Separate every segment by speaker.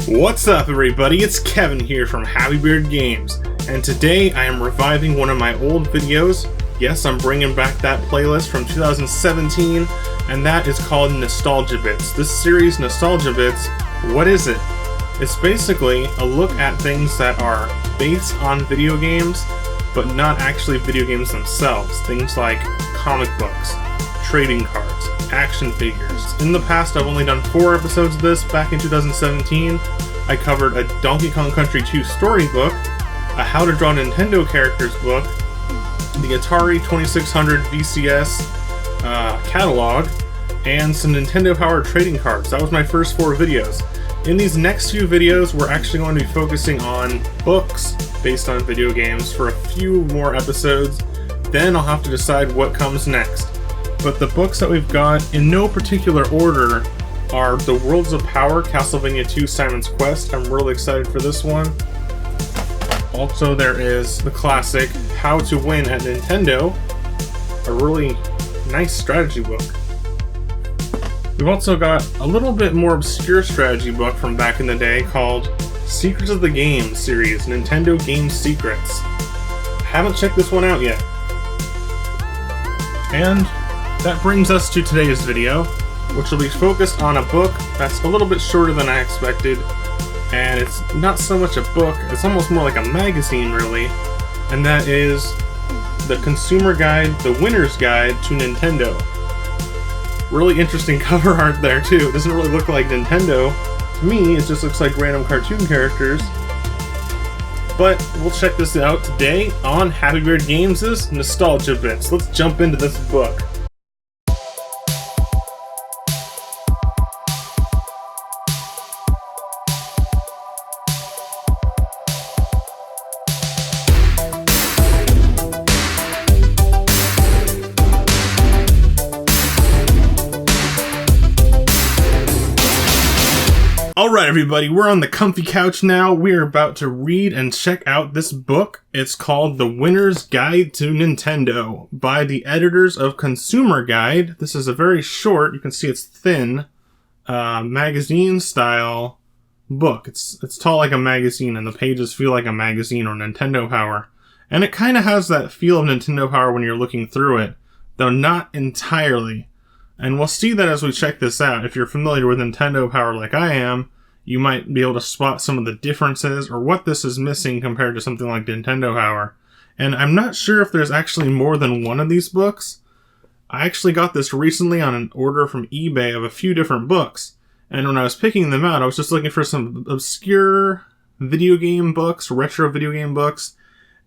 Speaker 1: What's up, everybody? It's Kevin here from Happy Beard Games, and today I am reviving one of my old videos. Yes, I'm bringing back that playlist from 2017, and that is called Nostalgia Bits. This series, Nostalgia Bits, what is it? It's basically a look at things that are based on video games, but not actually video games themselves. Things like comic books, trading cards, action figures. In the past, I've only done 4 episodes of this. Back in 2017, I covered a Donkey Kong Country 2 storybook, a How to Draw Nintendo Characters book, the Atari 2600 VCS catalog, and some Nintendo Power trading cards. That was my first 4 videos. In these next few videos, we're actually going to be focusing on books based on video games for a few more episodes. Then I'll have to decide what comes next. But the books that we've got, in no particular order, are The Worlds of Power, Castlevania 2 Simon's Quest. I'm really excited for this one. Also, there is the classic How to Win at Nintendo, a really nice strategy book. We've also got a little bit more obscure strategy book from back in the day called Secrets of the Game series, Nintendo Game Secrets. Haven't checked this one out yet. And that brings us to today's video, which will be focused on a book that's a little bit shorter than I expected, and it's not so much a book, it's almost more like a magazine really, and that is the consumer guide, the winner's guide to Nintendo. Really interesting cover art there too. It doesn't really look like Nintendo. To me, it just looks like random cartoon characters. But we'll check this out today on Happy Beard Games' Nostalgia Bits. Let's jump into this book. Alright everybody, we're on the comfy couch now. We're about to read and check out this book. It's called The Winner's Guide to Nintendo by the editors of Consumer Guide. This is a very short, you can see it's thin, magazine style book. It's tall like a magazine and the pages feel like a magazine or Nintendo Power. And it kind of has that feel of Nintendo Power when you're looking through it, though not entirely. And we'll see that as we check this out. If you're familiar with Nintendo Power like I am, you might be able to spot some of the differences or what this is missing compared to something like Nintendo Power. And I'm not sure if there's actually more than one of these books. I actually got this recently on an order from eBay of a few different books. And when I was picking them out, I was just looking for some obscure video game books, retro video game books.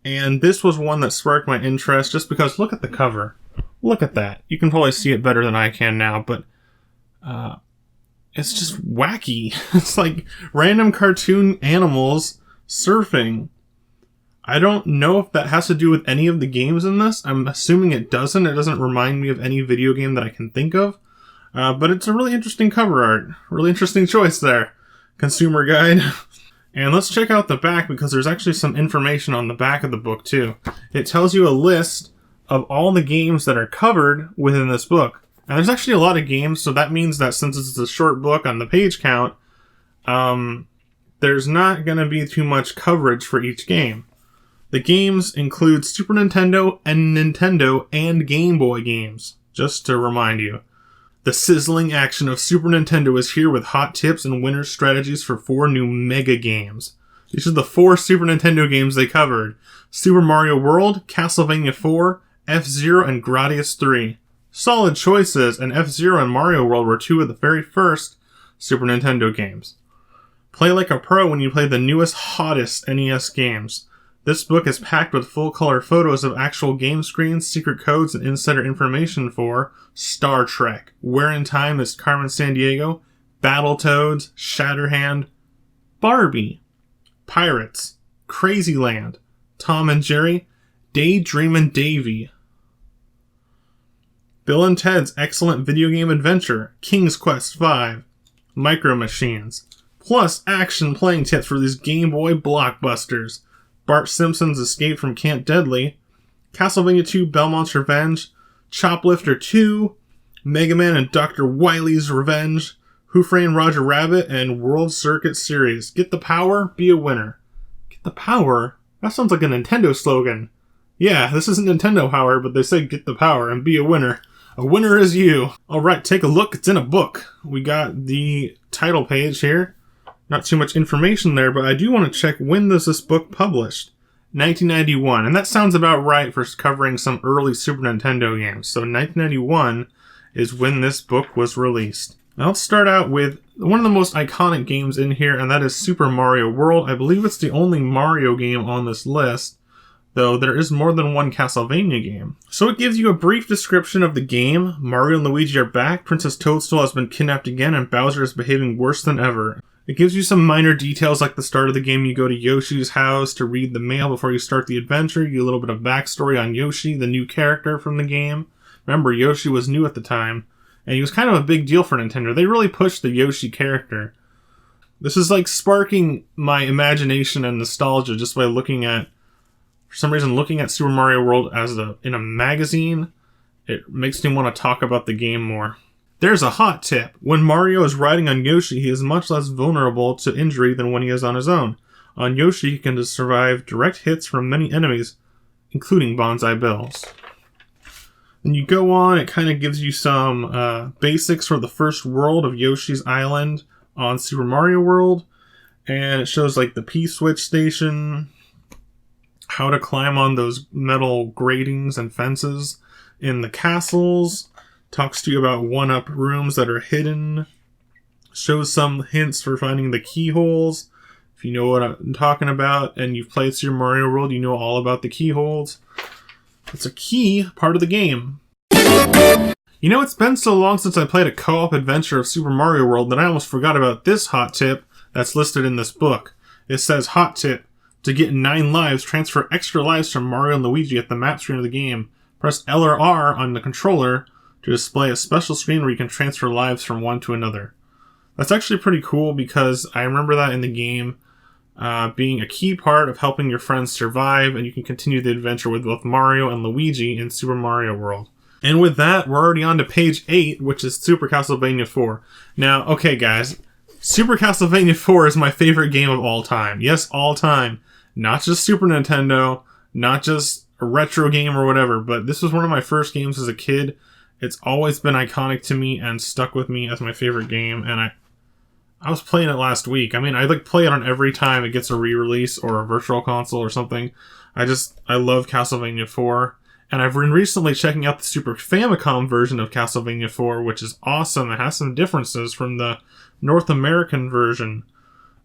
Speaker 1: And this was one that sparked my interest just because look at the cover. Look at that. You can probably see it better than I can now, but it's just wacky. It's like random cartoon animals surfing. I don't know if that has to do with any of the games in this. I'm assuming it doesn't. It doesn't remind me of any video game that I can think of. But it's a really interesting cover art. Really interesting choice there. Consumer Guide. And let's check out the back because there's actually some information on the back of the book too. It tells you a list of all the games that are covered within this book. And there's actually a lot of games, so that means that since it's a short book on the page count, there's not going to be too much coverage for each game. The games include Super Nintendo and Game Boy games, just to remind you. The sizzling action of Super Nintendo is here with hot tips and winner's strategies for 4 new mega games. These are the 4 Super Nintendo games they covered. Super Mario World, Castlevania 4, F-Zero, and Gradius 3. Solid choices, and F-Zero and Mario World were 2 of the very first Super Nintendo games. Play like a pro when you play the newest, hottest NES games. This book is packed with full-color photos of actual game screens, secret codes, and insider information for Star Trek, Where in Time is Carmen Sandiego, Battletoads, Shatterhand, Barbie, Pirates, Crazy Land, Tom and Jerry, Daydreamin' Davy, Bill and Ted's Excellent Video Game Adventure, King's Quest V, Micro Machines, plus action playing tips for these Game Boy blockbusters, Bart Simpson's Escape from Camp Deadly, Castlevania 2 Belmont's Revenge, Choplifter 2, Mega Man and Dr. Wily's Revenge, Who Framed Roger Rabbit, and World Circuit Series. Get the power, be a winner. Get the power? That sounds like a Nintendo slogan. Yeah, this isn't Nintendo Power, but they say get the power and be a winner. A winner is you. Alright, take a look. It's in a book. We got the title page here. Not too much information there, but I do want to check when was this book published. 1991, and that sounds about right for covering some early Super Nintendo games. So 1991 is when this book was released. Now let's start out with one of the most iconic games in here, and that is Super Mario World. I believe it's the only Mario game on this list, though there is more than one Castlevania game. So it gives you a brief description of the game. Mario and Luigi are back, Princess Toadstool has been kidnapped again, and Bowser is behaving worse than ever. It gives you some minor details like the start of the game. You go to Yoshi's house to read the mail before you start the adventure. You get a little bit of backstory on Yoshi, the new character from the game. Remember, Yoshi was new at the time, and he was kind of a big deal for Nintendo. They really pushed the Yoshi character. This is like sparking my imagination and nostalgia just by looking at, for some reason, looking at Super Mario World in a magazine. It makes me want to talk about the game more. There's a hot tip. When Mario is riding on Yoshi, he is much less vulnerable to injury than when he is on his own. On Yoshi, he can survive direct hits from many enemies, including Bonsai Bills. Then you go on, it kind of gives you some basics for the first world of Yoshi's Island on Super Mario World. And it shows like the P-switch station, how to climb on those metal gratings and fences in the castles. Talks to you about one-up rooms that are hidden. Shows some hints for finding the keyholes. If you know what I'm talking about and you've played Super Mario World, you know all about the keyholes. It's a key part of the game. You know, it's been so long since I played a co-op adventure of Super Mario World that I almost forgot about this hot tip that's listed in this book. It says, hot tip. To get 9 lives, transfer extra lives from Mario and Luigi at the map screen of the game. Press L or R on the controller to display a special screen where you can transfer lives from one to another. That's actually pretty cool because I remember that in the game being a key part of helping your friends survive, and you can continue the adventure with both Mario and Luigi in Super Mario World. And with that, we're already on to page 8, which is Super Castlevania 4. Now, okay guys, Super Castlevania 4 is my favorite game of all time. Yes, all time. Not just Super Nintendo, not just a retro game or whatever, but this was one of my first games as a kid. It's always been iconic to me and stuck with me as my favorite game, and I was playing it last week. I mean, I play it on every time it gets a re-release or a virtual console or something. I love Castlevania 4, and I've been recently checking out the Super Famicom version of Castlevania 4, which is awesome. It has some differences from the North American version.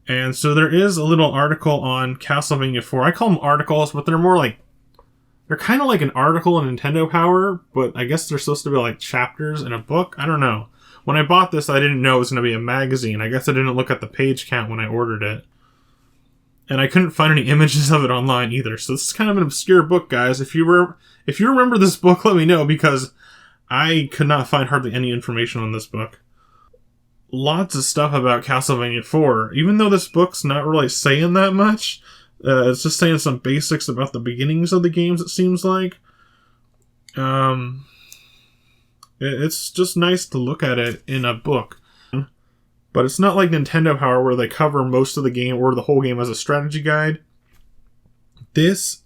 Speaker 1: And so there is a little article on Castlevania 4. I call them articles, but they're kind of like an article in Nintendo Power, but I guess they're supposed to be like chapters in a book. I don't know. When I bought this, I didn't know it was going to be a magazine. I guess I didn't look at the page count when I ordered it. And I couldn't find any images of it online either. So this is kind of an obscure book, guys. If you remember this book, let me know, because I could not find hardly any information on this book. Lots of stuff about Castlevania 4. Even though this book's not really saying that much, it's just saying some basics about the beginnings of the games, it seems like. It's just nice to look at it in a book. But it's not like Nintendo Power where they cover most of the game or the whole game as a strategy guide. This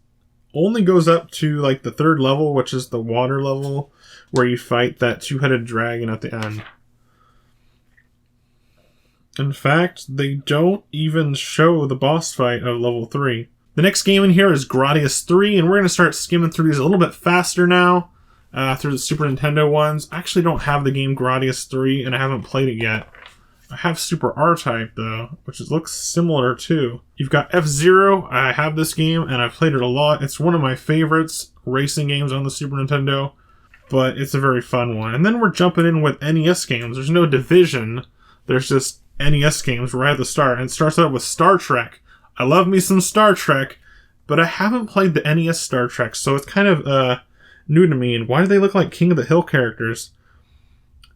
Speaker 1: only goes up to like the 3rd level, which is the water level, where you fight that 2-headed dragon at the end. In fact, they don't even show the boss fight of level 3. The next game in here is Gradius 3, and we're going to start skimming through these a little bit faster now, through the Super Nintendo ones. I actually don't have the game Gradius 3, and I haven't played it yet. I have Super R-Type, though, which looks similar, too. You've got F-Zero. I have this game, and I've played it a lot. It's one of my favorites racing games on the Super Nintendo, but it's a very fun one. And then we're jumping in with NES games. There's no division. There's just NES games right at the start, and it starts out with Star Trek. I love me some Star Trek, but I haven't played the NES Star Trek, so it's kind of new to me. And why do they look like King of the Hill characters?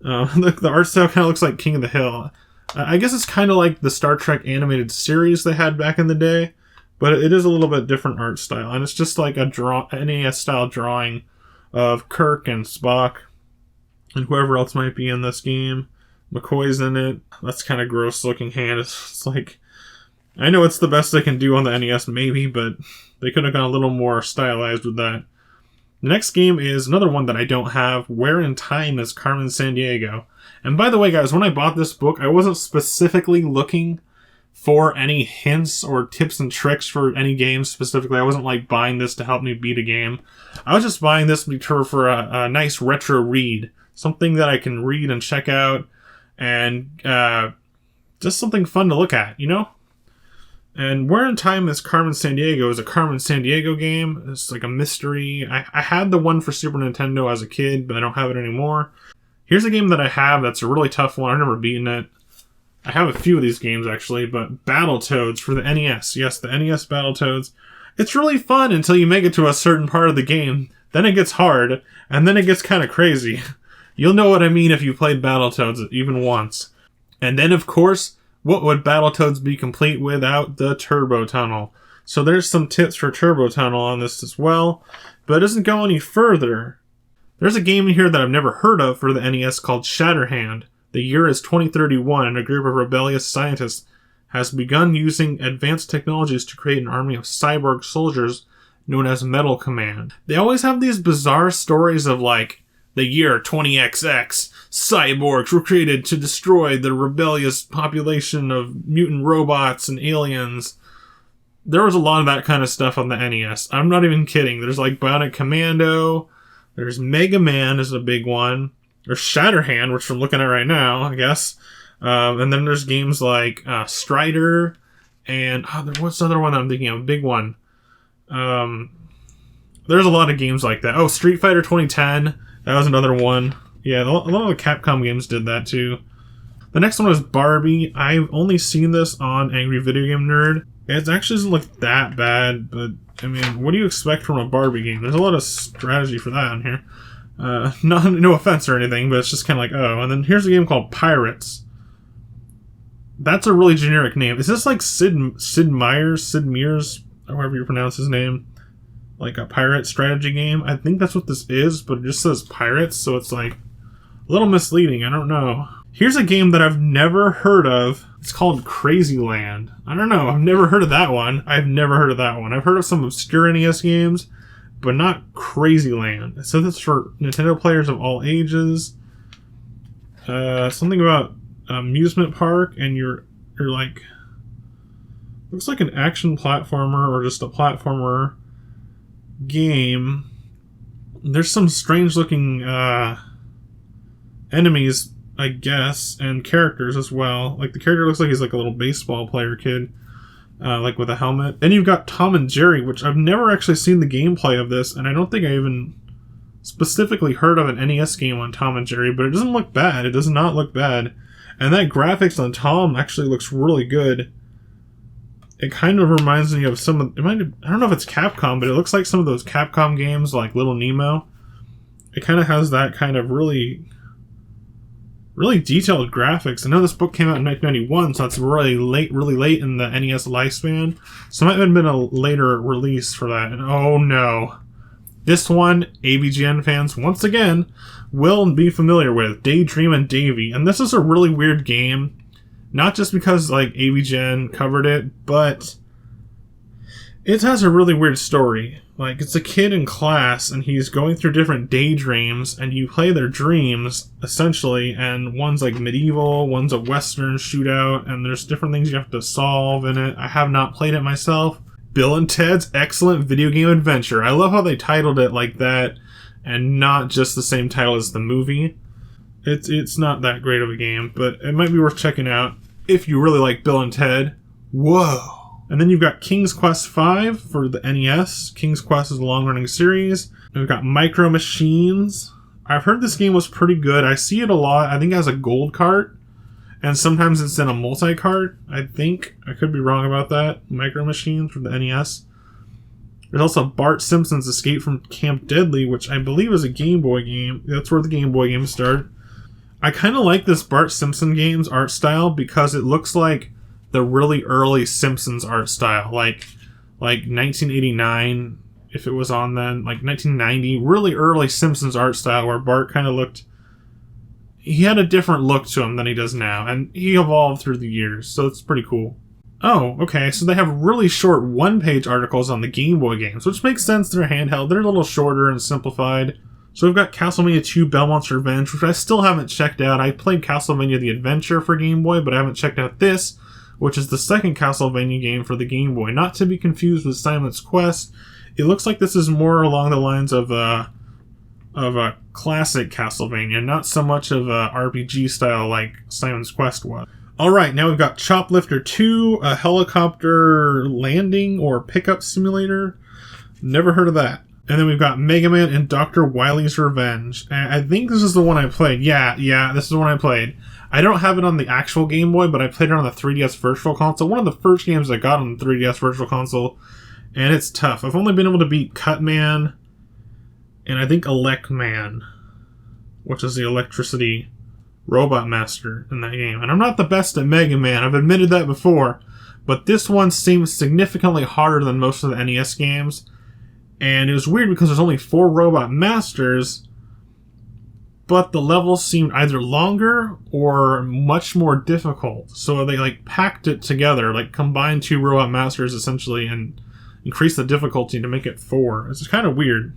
Speaker 1: The art style kind of looks like King of the Hill. I guess it's kind of like the Star Trek animated series they had back in the day, but it is a little bit different art style, and it's just like a NES style drawing of Kirk and Spock and whoever else might be in this game. McCoy's in it. That's kind of gross looking hand. It's like, I know it's the best they can do on the NES maybe, but they could have gone a little more stylized with that. The next game is another one that I don't have, Where in Time is Carmen Sandiego. And by the way, guys, when I bought this book, I wasn't specifically looking for any hints or tips and tricks for any games specifically. I wasn't like buying this to help me beat a game. I was just buying this for a nice retro read. Something that I can read and check out, and just something fun to look at, you know? And Where in Time is Carmen Sandiego is a Carmen Sandiego game. It's like a mystery. I had the one for Super Nintendo as a kid, but I don't have it anymore. Here's a game that I have that's a really tough one. I've never beaten it. I have a few of these games, actually, but Battletoads for the NES. Yes, the NES Battletoads. It's really fun until you make it to a certain part of the game. Then it gets hard, and then it gets kind of crazy. You'll know what I mean if you played Battletoads even once. And then, of course, what would Battletoads be complete without the Turbo Tunnel? So there's some tips for Turbo Tunnel on this as well, but it doesn't go any further. There's a game in here that I've never heard of for the NES called Shatterhand. The year is 2031, and a group of rebellious scientists has begun using advanced technologies to create an army of cyborg soldiers known as Metal Command. They always have these bizarre stories of like, the year 20XX, cyborgs were created to destroy the rebellious population of mutant robots and aliens. There was a lot of that kind of stuff on the NES. I'm not even kidding. There's like Bionic Commando. There's Mega Man is a big one. There's Shatterhand, which I'm looking at right now, I guess. And then there's games like Strider. And what's the other one that I'm thinking of? A big one. There's a lot of games like that. Oh, Street Fighter 2010. That was another one. Yeah, a lot of the Capcom games did that too. The next one is Barbie. I've only seen this on Angry Video Game Nerd. It actually doesn't look that bad, but I mean, what do you expect from a Barbie game? There's a lot of strategy for that on here. No offense or anything, but it's just kind of like, oh. And then here's a game called Pirates. That's a really generic name. Is this like Sid Meier's, or however you pronounce his name? Like a pirate strategy game? I think that's what this is, but it just says Pirates, so it's like a little misleading. I don't know. Here's a game that I've never heard of. It's called Crazy Land. I don't know. I've never heard of that one. I've heard of some obscure NES games, but not Crazy Land. It says it's for Nintendo players of all ages. Something about amusement park, and you're like, looks like an action platformer or just a platformer game. There's some strange looking enemies, I guess, and characters as well. Like the character looks like he's like a little baseball player kid, like with a helmet. Then you've got Tom and Jerry, which I've never actually seen the gameplay of this, and I don't think I even specifically heard of an NES game on Tom and Jerry, but it doesn't look bad. It does not look bad. And that graphics on Tom actually looks really good. It kind of reminds me of some of... I don't know if it's Capcom, but it looks like some of those Capcom games like Little Nemo. It kind of has that kind of really detailed graphics. I know this book came out in 1991, so it's really late in the NES lifespan. So it might have been a later release for that. And oh no. This one, AVGN fans, once again, will be familiar with. Daydream and Davy. And this is a really weird game. Not just because, like, AVGN covered it, but it has a really weird story. Like, it's a kid in class, and he's going through different daydreams, and you play their dreams, essentially, and one's, like, medieval, one's a western shootout, and there's different things you have to solve in it. I have not played it myself. Bill and Ted's Excellent Video Game Adventure. I love how they titled it like that, and not just the same title as the movie. It's not that great of a game, but it might be worth checking out if you really like Bill and Ted. Whoa! And then you've got King's Quest V for the NES. King's Quest is a long-running series. And we've got Micro Machines. I've heard this game was pretty good. I see it a lot. I think it has a gold cart, and sometimes it's in a multi-cart, I think. I could be wrong about that. Micro Machines for the NES. There's also Bart Simpson's Escape from Camp Deadly, which I believe is a Game Boy game. That's where the Game Boy games start. I kind of like this Bart Simpson game's art style because it looks like the really early Simpsons art style. Like 1989, if it was on then. Like 1990, really early Simpsons art style where Bart kind of looked... he had a different look to him than he does now, and he evolved through the years, so it's pretty cool. Oh, okay, so they have really short one-page articles on the Game Boy games, which makes sense. They're handheld, they're a little shorter and simplified. So we've got Castlevania 2 Belmont's Revenge, which I still haven't checked out. I played Castlevania The Adventure for Game Boy, but I haven't checked out this, which is the second Castlevania game for the Game Boy. Not to be confused with Simon's Quest. It looks like this is more along the lines of a classic Castlevania, not so much of a RPG style like Simon's Quest was. Alright, now we've got Choplifter 2, a helicopter landing or pickup simulator. Never heard of that. And then we've got Mega Man and Dr. Wily's Revenge. And I think this is the one I played. Yeah, this is the one I played. I don't have it on the actual Game Boy, but I played it on the 3DS Virtual Console. One of the first games I got on the 3DS Virtual Console. And it's tough. I've only been able to beat Cutman and I think Electman, which is the electricity robot master in that game. And I'm not the best at Mega Man. I've admitted that before. But this one seems significantly harder than most of the NES games. And it was weird because there's only 4 robot masters, but the levels seemed either longer or much more difficult. So they like packed it together, like combined 2 robot masters essentially and increased the difficulty to make it 4. It's kind of weird.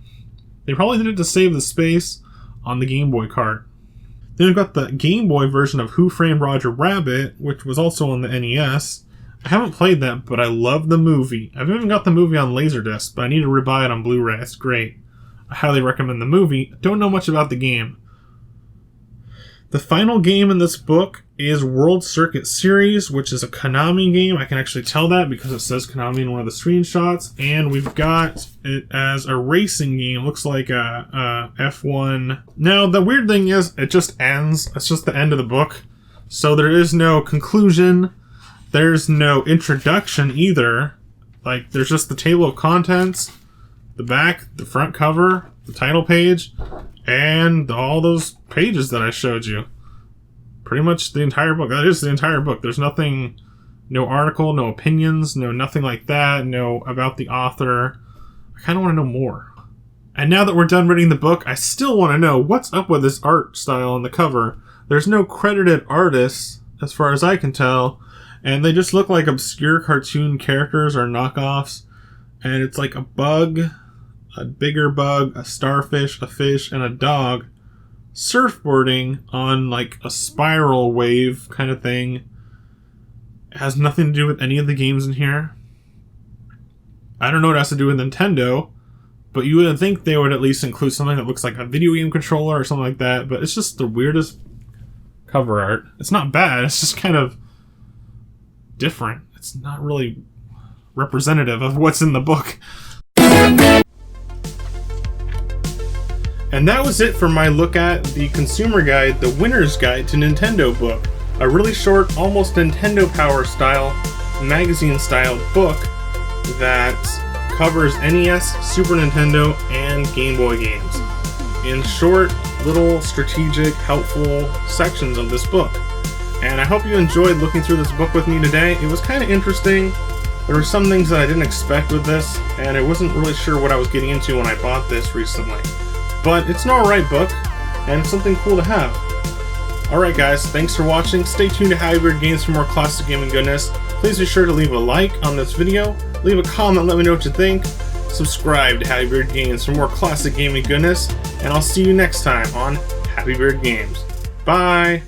Speaker 1: They probably did it to save the space on the Game Boy cart. Then we've got the Game Boy version of Who Framed Roger Rabbit, which was also on the NES. I haven't played that, but I love the movie. I've even got the movie on Laserdisc, but I need to rebuy it on Blu-ray. It's great. I highly recommend the movie. Don't know much about the game. The final game in this book is World Circuit Series, which is a Konami game. I can actually tell that because it says Konami in one of the screenshots. And we've got it as a racing game. Looks like a F1. Now, the weird thing is, it just ends. It's just the end of the book. So there is no conclusion. There's no introduction either. Like, there's just the table of contents, the back, the front cover, the title page, and all those pages that I showed you. Pretty much the entire book. That is the entire book. There's nothing, no article, no opinions, nothing like that, no about the author. I kind of want to know more. And now that we're done reading the book, I still want to know what's up with this art style on the cover. There's no credited artists, as far as I can tell. And they just look like obscure cartoon characters or knockoffs. And it's like a bug, a bigger bug, a starfish, a fish, and a dog surfboarding on like a spiral wave kind of thing. It has nothing to do with any of the games in here. I don't know what it has to do with Nintendo, but you would think they would at least include something that looks like a video game controller or something like that. But it's just the weirdest cover art. It's not bad, it's just kind of different. It's not really representative of what's in the book. And that was it for my look at the consumer guide, the Winner's Guide to Nintendo book. A really short, almost Nintendo Power style, magazine style book that covers NES, Super Nintendo, and Game Boy games in short, little, strategic, helpful sections of this book. And I hope you enjoyed looking through this book with me today. It was kind of interesting. There were some things that I didn't expect with this, and I wasn't really sure what I was getting into when I bought this recently. But it's an alright book, and it's something cool to have. Alright guys, thanks for watching. Stay tuned to Happy Bird Games for more classic gaming goodness. Please be sure to leave a like on this video, leave a comment, let me know what you think, subscribe to Happy Bird Games for more classic gaming goodness, and I'll see you next time on Happy Bird Games. Bye!